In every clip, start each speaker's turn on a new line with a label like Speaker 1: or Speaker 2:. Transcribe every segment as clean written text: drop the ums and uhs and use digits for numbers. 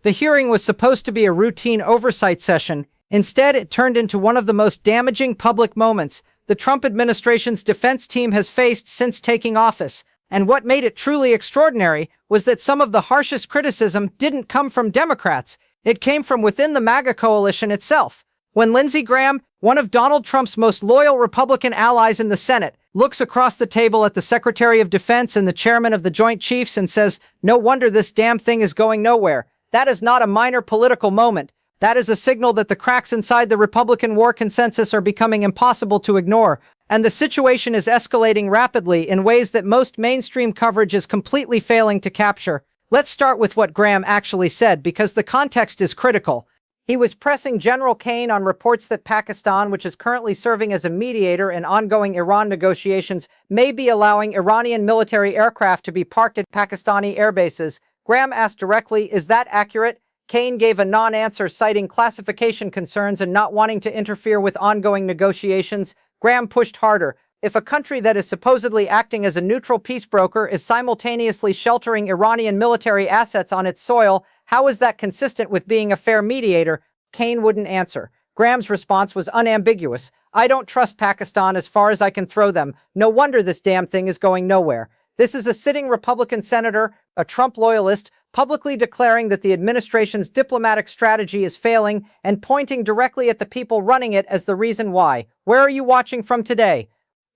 Speaker 1: The hearing was supposed to be a routine oversight session. Instead, it turned into one of the most damaging public moments the Trump administration's defense team has faced since taking office. And what made it truly extraordinary was that some of the harshest criticism didn't come from Democrats. It came from within the MAGA coalition itself. When Lindsey Graham, one of Donald Trump's most loyal Republican allies in the Senate, looks across the table at the Secretary of Defense and the chairman of the Joint Chiefs and says, "No wonder this damn thing is going nowhere," that is not a minor political moment. That is a signal that the cracks inside the Republican war consensus are becoming impossible to ignore, and the situation is escalating rapidly in ways that most mainstream coverage is completely failing to capture. Let's start with what Graham actually said, because the context is critical. He was pressing General Kaine on reports that Pakistan, which is currently serving as a mediator in ongoing Iran negotiations, may be allowing Iranian military aircraft to be parked at Pakistani airbases. Graham asked directly, "Is that accurate?" Kaine gave a non-answer, citing classification concerns and not wanting to interfere with ongoing negotiations. Graham pushed harder. If a country that is supposedly acting as a neutral peace broker is simultaneously sheltering Iranian military assets on its soil, how is that consistent with being a fair mediator? Kaine wouldn't answer. Graham's response was unambiguous. "I don't trust Pakistan as far as I can throw them. No wonder this damn thing is going nowhere." This is a sitting Republican senator, a Trump loyalist, publicly declaring that the administration's diplomatic strategy is failing and pointing directly at the people running it as the reason why. Where are you watching from today?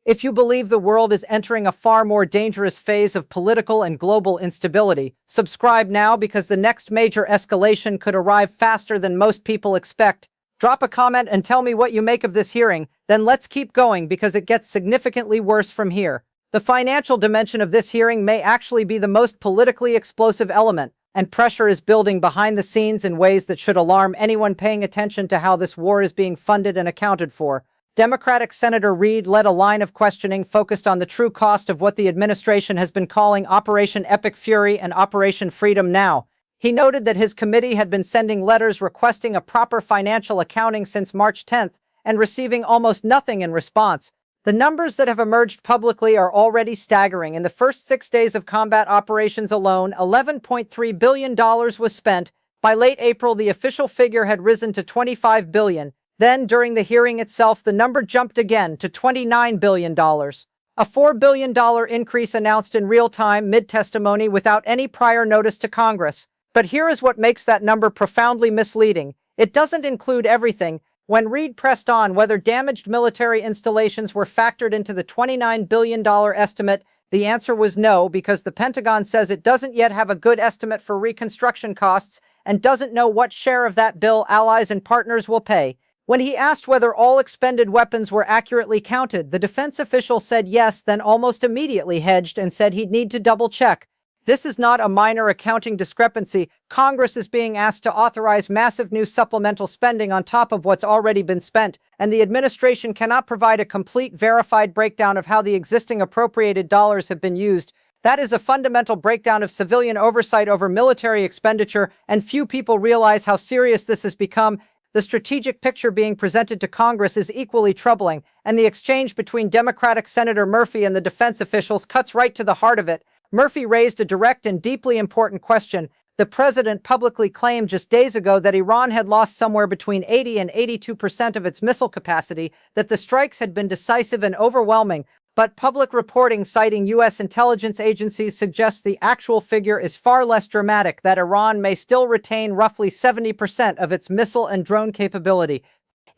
Speaker 1: If you believe the world is entering a far more dangerous phase of political and global instability, subscribe now, because the next major escalation could arrive faster than most people expect. Drop a comment and tell me what you make of this hearing, then let's keep going, because it gets significantly worse from here. The financial dimension of this hearing may actually be the most politically explosive element, and pressure is building behind the scenes in ways that should alarm anyone paying attention to how this war is being funded and accounted for. Democratic Senator Reid led a line of questioning focused on the true cost of what the administration has been calling Operation Epic Fury and Operation Freedom Now. He noted that his committee had been sending letters requesting a proper financial accounting since March 10th and receiving almost nothing in response. The numbers that have emerged publicly are already staggering. In the first 6 days of combat operations alone, $11.3 billion was spent. By late April, the official figure had risen to $25 billion. Then, during the hearing itself, the number jumped again to $29 billion. A $4 billion increase announced in real time, mid-testimony, without any prior notice to Congress. But here is what makes that number profoundly misleading. It doesn't include everything. When Reid pressed on whether damaged military installations were factored into the $29 billion estimate, the answer was no, because the Pentagon says it doesn't yet have a good estimate for reconstruction costs and doesn't know what share of that bill allies and partners will pay. When he asked whether all expended weapons were accurately counted, the defense official said yes, then almost immediately hedged and said he'd need to double-check. This is not a minor accounting discrepancy. Congress is being asked to authorize massive new supplemental spending on top of what's already been spent, and the administration cannot provide a complete, verified breakdown of how the existing appropriated dollars have been used. That is a fundamental breakdown of civilian oversight over military expenditure, and few people realize how serious this has become. The strategic picture being presented to Congress is equally troubling, and the exchange between Democratic Senator Murphy and the defense officials cuts right to the heart of it. Murphy raised a direct and deeply important question. The president publicly claimed just days ago that Iran had lost somewhere between 80 and 82% of its missile capacity, that the strikes had been decisive and overwhelming. But public reporting citing U.S. intelligence agencies suggests the actual figure is far less dramatic, that Iran may still retain roughly 70% of its missile and drone capability.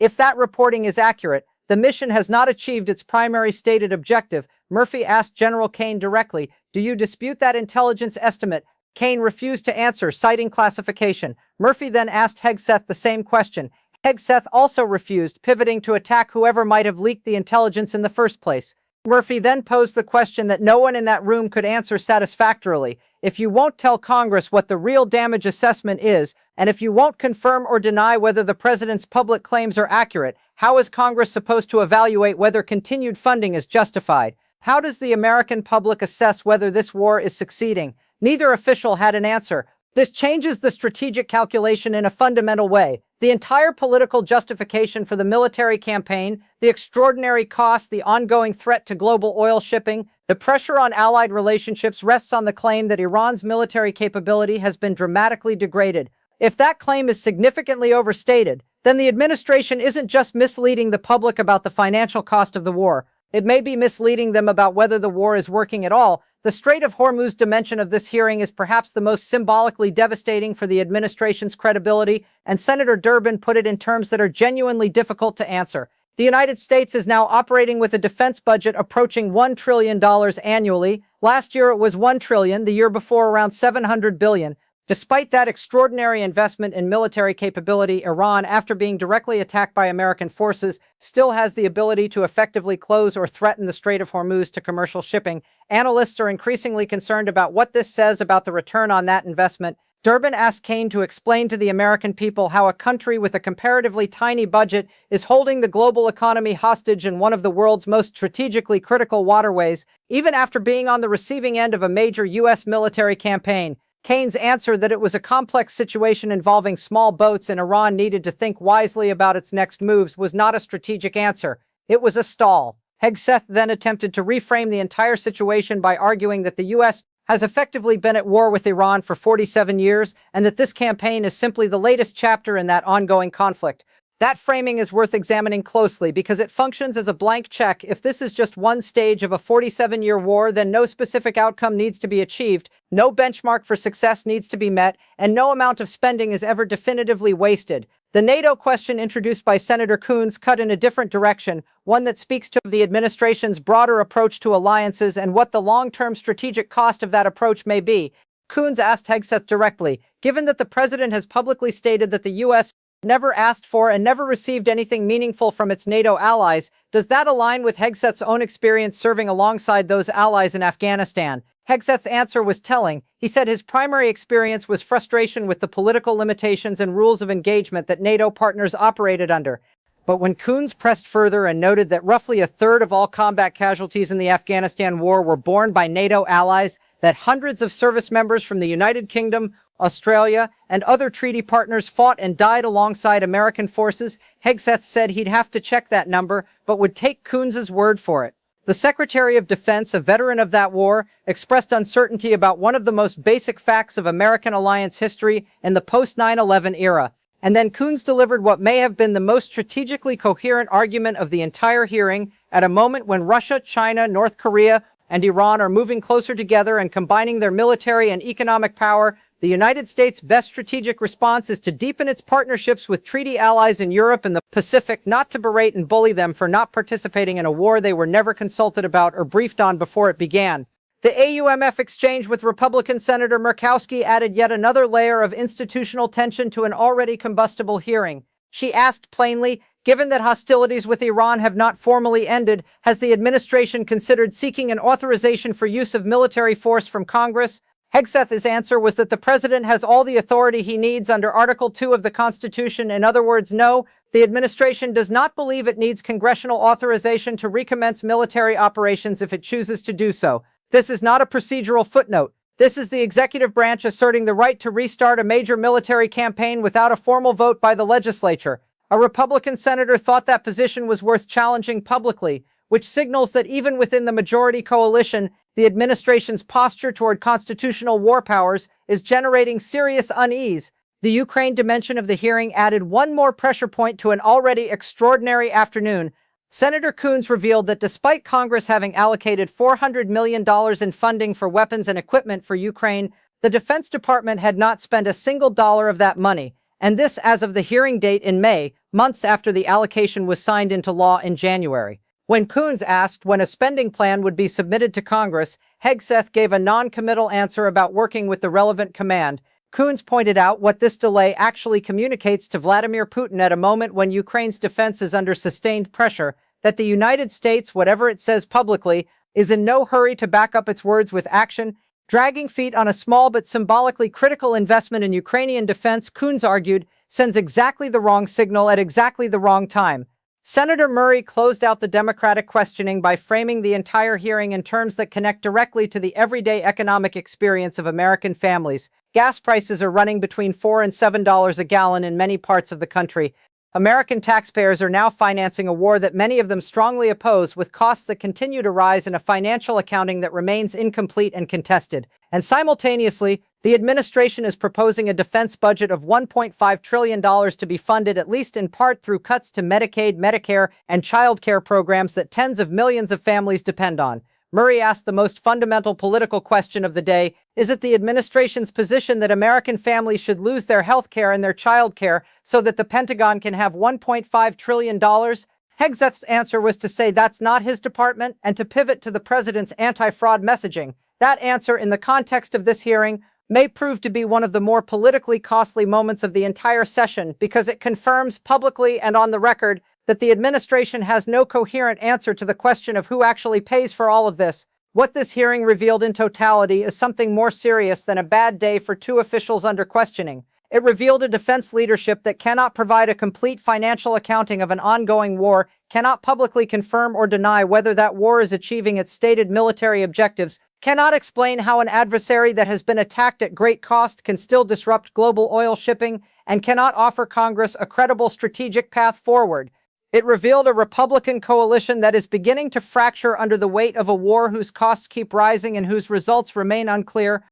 Speaker 1: If that reporting is accurate, the mission has not achieved its primary stated objective. Murphy asked General Kaine directly, "Do you dispute that intelligence estimate?" Kaine refused to answer, citing classification. Murphy then asked Hegseth the same question. Hegseth also refused, pivoting to attack whoever might have leaked the intelligence in the first place. Murphy then posed the question that no one in that room could answer satisfactorily. If you won't tell Congress what the real damage assessment is, and if you won't confirm or deny whether the president's public claims are accurate, how is Congress supposed to evaluate whether continued funding is justified? How does the American public assess whether this war is succeeding? Neither official had an answer. This changes the strategic calculation in a fundamental way. The entire political justification for the military campaign, the extraordinary cost, the ongoing threat to global oil shipping, the pressure on allied relationships rests on the claim that Iran's military capability has been dramatically degraded. If that claim is significantly overstated, then the administration isn't just misleading the public about the financial cost of the war. It may be misleading them about whether the war is working at all. The Strait of Hormuz dimension of this hearing is perhaps the most symbolically devastating for the administration's credibility, and Senator Durbin put it in terms that are genuinely difficult to answer. The United States is now operating with a defense budget approaching $1 trillion annually. Last year it was $1 trillion, the year before around $700 billion. Despite that extraordinary investment in military capability, Iran, after being directly attacked by American forces, still has the ability to effectively close or threaten the Strait of Hormuz to commercial shipping. Analysts are increasingly concerned about what this says about the return on that investment. Durbin asked Kaine to explain to the American people how a country with a comparatively tiny budget is holding the global economy hostage in one of the world's most strategically critical waterways, even after being on the receiving end of a major U.S. military campaign. Kaine's answer that it was a complex situation involving small boats and Iran needed to think wisely about its next moves was not a strategic answer. It was a stall. Hegseth then attempted to reframe the entire situation by arguing that the U.S. has effectively been at war with Iran for 47 years and that this campaign is simply the latest chapter in that ongoing conflict. That framing is worth examining closely because it functions as a blank check. If this is just one stage of a 47-year war, then no specific outcome needs to be achieved, no benchmark for success needs to be met, and no amount of spending is ever definitively wasted. The NATO question introduced by Senator Coons cut in a different direction, one that speaks to the administration's broader approach to alliances and what the long-term strategic cost of that approach may be. Coons asked Hegseth directly, given that the president has publicly stated that the U.S. never asked for and never received anything meaningful from its NATO allies, does that align with Hegseth's own experience serving alongside those allies in Afghanistan? Hegseth's answer was telling. He said his primary experience was frustration with the political limitations and rules of engagement that NATO partners operated under. But when Coons pressed further and noted that roughly a third of all combat casualties in the Afghanistan war were borne by NATO allies, that hundreds of service members from the United Kingdom, Australia, and other treaty partners fought and died alongside American forces, Hegseth said he'd have to check that number, but would take Coons's word for it. The Secretary of Defense, a veteran of that war, expressed uncertainty about one of the most basic facts of American alliance history in the post-9/11 era. And then Coons delivered what may have been the most strategically coherent argument of the entire hearing at a moment when Russia, China, North Korea, and Iran are moving closer together and combining their military and economic power. The United States' best strategic response is to deepen its partnerships with treaty allies in Europe and the Pacific, not to berate and bully them for not participating in a war they were never consulted about or briefed on before it began. The AUMF exchange with Republican Senator Murkowski added yet another layer of institutional tension to an already combustible hearing. She asked plainly, given that hostilities with Iran have not formally ended, has the administration considered seeking an authorization for use of military force from Congress? Hegseth's answer was that the president has all the authority he needs under Article 2 of the Constitution. In other words, no, the administration does not believe it needs congressional authorization to recommence military operations if it chooses to do so. This is not a procedural footnote. This is the executive branch asserting the right to restart a major military campaign without a formal vote by the legislature. A Republican senator thought that position was worth challenging publicly, which signals that even within the majority coalition, the administration's posture toward constitutional war powers is generating serious unease. The Ukraine dimension of the hearing added one more pressure point to an already extraordinary afternoon. Senator Coons revealed that despite Congress having allocated $400 million in funding for weapons and equipment for Ukraine, the Defense Department had not spent a single dollar of that money, and this as of the hearing date in May, months after the allocation was signed into law in January. When Coons asked when a spending plan would be submitted to Congress, Hegseth gave a non-committal answer about working with the relevant command. Coons pointed out what this delay actually communicates to Vladimir Putin at a moment when Ukraine's defense is under sustained pressure, that the United States, whatever it says publicly, is in no hurry to back up its words with action. Dragging feet on a small but symbolically critical investment in Ukrainian defense, Coons argued, sends exactly the wrong signal at exactly the wrong time. Senator Murray closed out the Democratic questioning by framing the entire hearing in terms that connect directly to the everyday economic experience of American families. Gas prices are running between $4 and $7 a gallon in many parts of the country. American taxpayers are now financing a war that many of them strongly oppose, with costs that continue to rise and a financial accounting that remains incomplete and contested. And simultaneously, the administration is proposing a defense budget of $1.5 trillion to be funded at least in part through cuts to Medicaid, Medicare, and child care programs that tens of millions of families depend on. Murray asked the most fundamental political question of the day: is it the administration's position that American families should lose their health care and their child care so that the Pentagon can have $1.5 trillion? Hegseth's answer was to say that's not his department and to pivot to the president's anti-fraud messaging. That answer, in the context of this hearing, may prove to be one of the more politically costly moments of the entire session because it confirms publicly and on the record that the administration has no coherent answer to the question of who actually pays for all of this. What this hearing revealed in totality is something more serious than a bad day for two officials under questioning. It revealed a defense leadership that cannot provide a complete financial accounting of an ongoing war, cannot publicly confirm or deny whether that war is achieving its stated military objectives, cannot explain how an adversary that has been attacked at great cost can still disrupt global oil shipping, and cannot offer Congress a credible strategic path forward. It revealed a Republican coalition that is beginning to fracture under the weight of a war whose costs keep rising and whose results remain unclear,